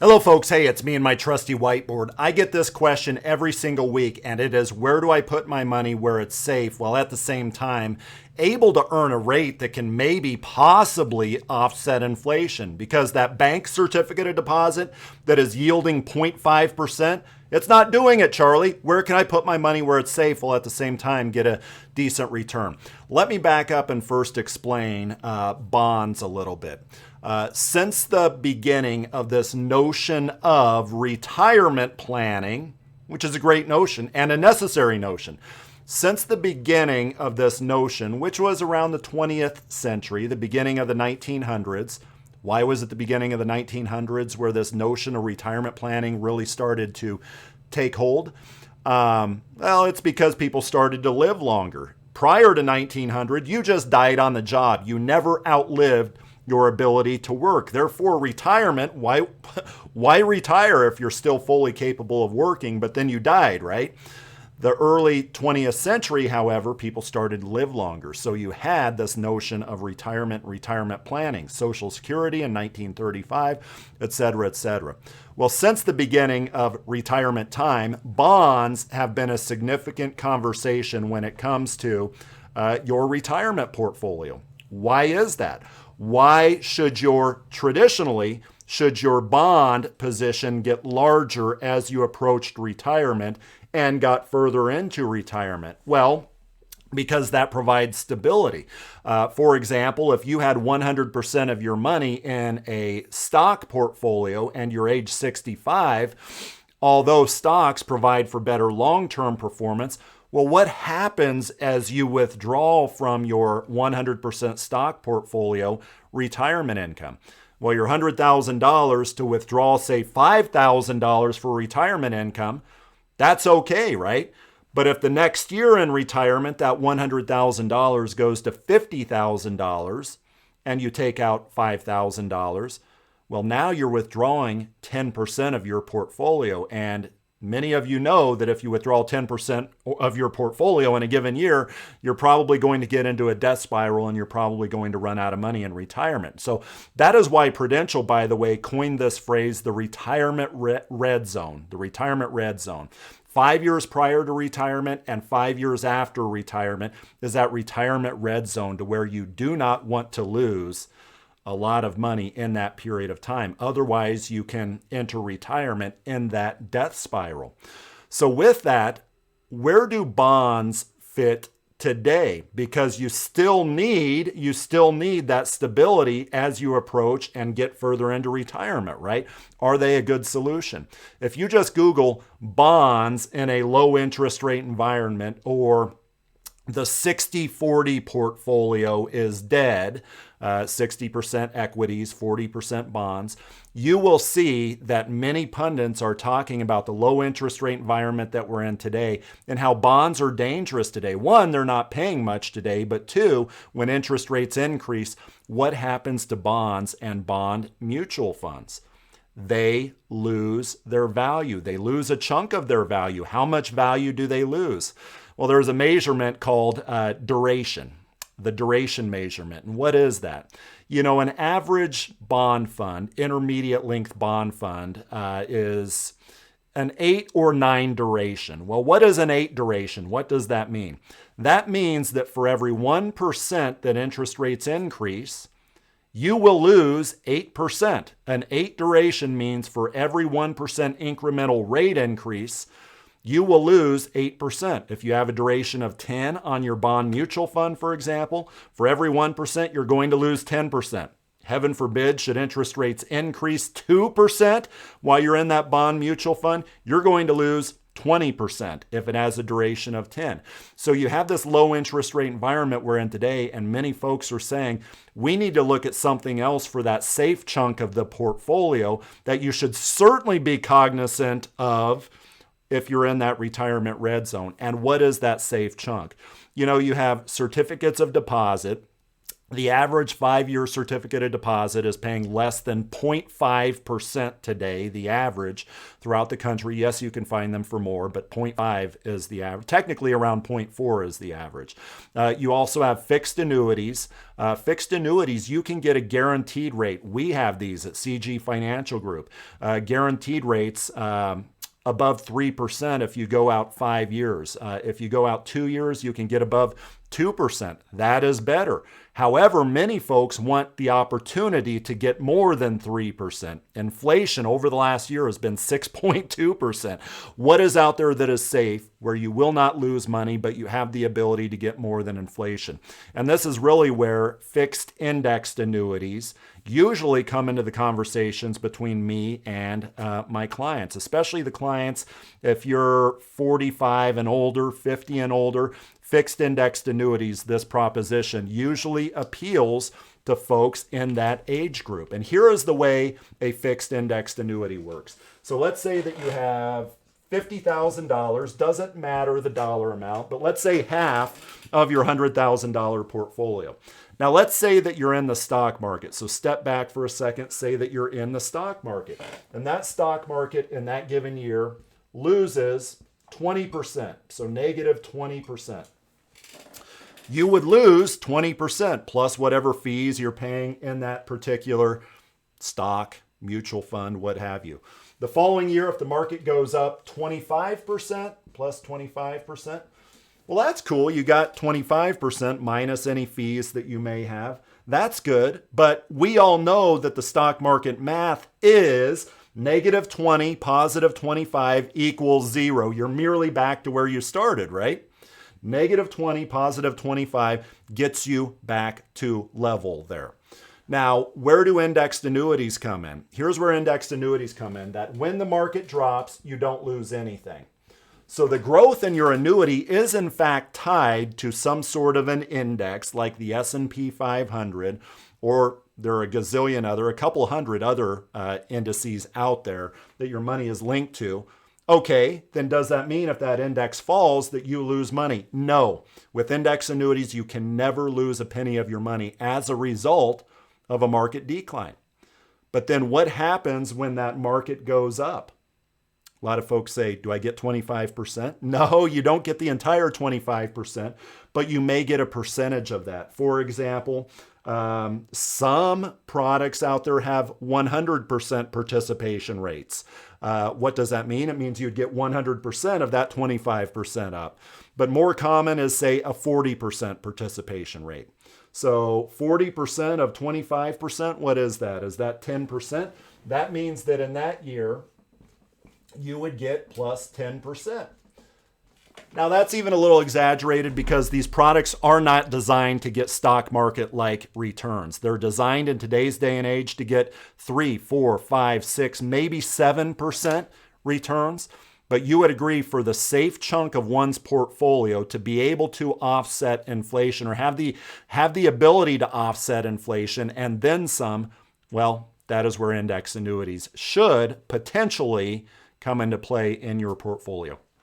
Hello folks, hey, it's me and my trusty whiteboard. I get this question every single week, and it is, where do I put my money where it's safe while at the same time able to earn a rate that can maybe possibly offset inflation? Because that bank certificate of deposit that is yielding 0.5%, it's not doing it, Charlie. Where can I put my money where it's safe while at the same time get a decent return? Let me back up and first explain bonds a little bit. Since the beginning of this notion of retirement planning, which is a great notion and a necessary notion, since the beginning of this notion, which was around the 20th century, the beginning of the 1900s, why was it the beginning of the 1900s where this notion of retirement planning really started to take hold? Well, it's because people started to live longer. Prior to 1900, you just died on the job. You never outlived your ability to work. Therefore, retirement, why retire if you're still fully capable of working, but then you died, right? The early 20th century, however, people started to live longer. So you had this notion of retirement planning, Social Security in 1935, et cetera, et cetera. Well, since the beginning of retirement time, bonds have been a significant conversation when it comes to your retirement portfolio. Why is that? Why should your bond position get larger as you approached retirement and got further into retirement? Well, because that provides stability. For example, if you had 100% of your money in a stock portfolio and you're age 65, although stocks provide for better long-term performance, well, what happens as you withdraw from your 100% stock portfolio retirement income? Well, your $100,000 to withdraw, say, $5,000 for retirement income, that's okay, right? But if the next year in retirement, that $100,000 goes to $50,000 and you take out $5,000, well, now you're withdrawing 10% of your portfolio. And many of you know that if you withdraw 10% of your portfolio in a given year, you're probably going to get into a death spiral and you're probably going to run out of money in retirement. So that is why Prudential, by the way, coined this phrase, the retirement red zone, the retirement red zone. 5 years prior to retirement and 5 years after retirement is that retirement red zone, to where you do not want to lose a lot of money in that period of time. Otherwise, you can enter retirement in that death spiral. So with that, where do bonds fit today? Because you still need that stability as you approach and get further into retirement, right? Are they a good solution? If you just Google bonds in a low interest rate environment, or the 60-40 portfolio is dead, 60% equities, 40% bonds, you will see that many pundits are talking about the low interest rate environment that we're in today and how bonds are dangerous today. One, they're not paying much today, but two, when interest rates increase, what happens to bonds and bond mutual funds? They lose their value. They lose a chunk of their value. How much value do they lose? Well, there's a measurement called duration, the duration measurement. And what is that? You know, an average bond fund, intermediate length bond fund, is an 8 or 9 duration. Well, what is an 8 duration? What does that mean? That means that for every 1% that interest rates increase, you will lose 8%. An 8 duration means for every 1% incremental rate increase, you will lose 8%. If you have a duration of 10 on your bond mutual fund, for example, for every 1%, you're going to lose 10%. Heaven forbid, should interest rates increase 2% while you're in that bond mutual fund, you're going to lose 20% if it has a duration of 10. So you have this low interest rate environment we're in today, and many folks are saying we need to look at something else for that safe chunk of the portfolio that you should certainly be cognizant of if you're in that retirement red zone. And what is that safe chunk? You know, you have certificates of deposit The average 5-year certificate of deposit is paying less than 0.5% today, the average throughout the country. Yes, you can find them for more, but 0.5 is the average. Technically, around 0.4 is the average. You also have fixed annuities. Fixed annuities, you can get a guaranteed rate. We have these at CG Financial Group. Guaranteed rates above 3% if you go out 5 years. If you go out 2 years, you can get above 2%. That is better. However, many folks want the opportunity to get more than 3%. Inflation over the last year has been 6.2%. What is out there that is safe, where you will not lose money, but you have the ability to get more than inflation? And this is really where fixed indexed annuities usually come into the conversations between me and my clients, especially the clients if you're 45 and older, 50 and older. Fixed indexed annuities, this proposition usually appeals to folks in that age group. And here is the way a fixed indexed annuity works. So let's say that you have $50,000, doesn't matter the dollar amount, but let's say half of your $100,000 portfolio. Now let's say that you're in the stock market. So step back for a second, say that you're in the stock market. And that stock market in that given year loses 20%, so negative 20%. You would lose 20% plus whatever fees you're paying in that particular stock, mutual fund, what have you. The following year, if the market goes up 25% plus 25%, well, that's cool. You got 25% minus any fees that you may have. That's good. But we all know that the stock market math is negative 20, positive 25 equals 0. You're merely back to where you started, right? Negative 20, positive 25 gets you back to level there. Now, where do indexed annuities come in? Here's where indexed annuities come in, that when the market drops, you don't lose anything. So the growth in your annuity is in fact tied to some sort of an index like the S&P 500, or there are a couple hundred other indices out there that your money is linked to. Okay, then does that mean if that index falls that you lose money? No. With index annuities, you can never lose a penny of your money as a result of a market decline. But then what happens when that market goes up? A lot of folks say, do I get 25%? No, you don't get the entire 25%, but you may get a percentage of that. For example, some products out there have 100% participation rates. What does that mean? It means you'd get 100% of that 25% up. But more common is, say, a 40% participation rate. So 40% of 25%, what is that? Is that 10%? That means that in that year, you would get plus 10%. Now that's even a little exaggerated because these products are not designed to get stock market like returns. They're designed in today's day and age to get 3, 4, 5, 6, maybe 7% returns. But you would agree for the safe chunk of one's portfolio to be able to offset inflation or have the ability to offset inflation and then some, well, that is where index annuities should potentially come into play in your portfolio.